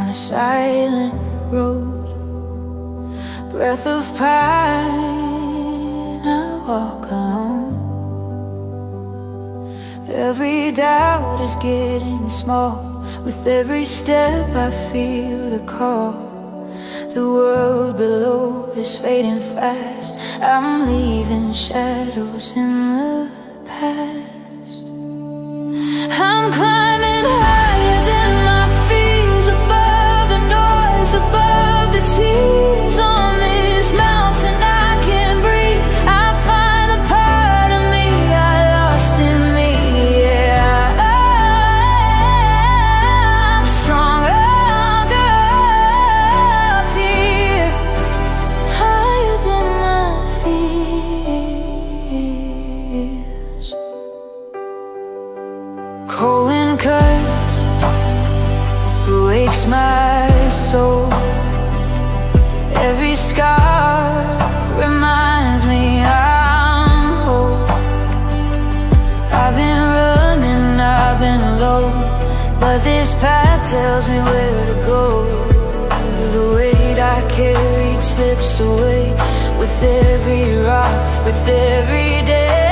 on a silent road. Breath of pine, I walk alone. Every doubt is getting small. With every step I feel the call. The world below is fading fast. I'm leaving shadows in the past. I'm climbing higher than my fears, above the noise, above the tears. On this mountain I can breathe. I find the part of me I lost in me. Yeah, I'm stronger up here, higher than my fears. Cold wind cuts, wakes my soul. Every scar reminds me I'm whole. I've been running, I've been low, but this path tells me where to go. The weight I carried slips away with every rock, with every day.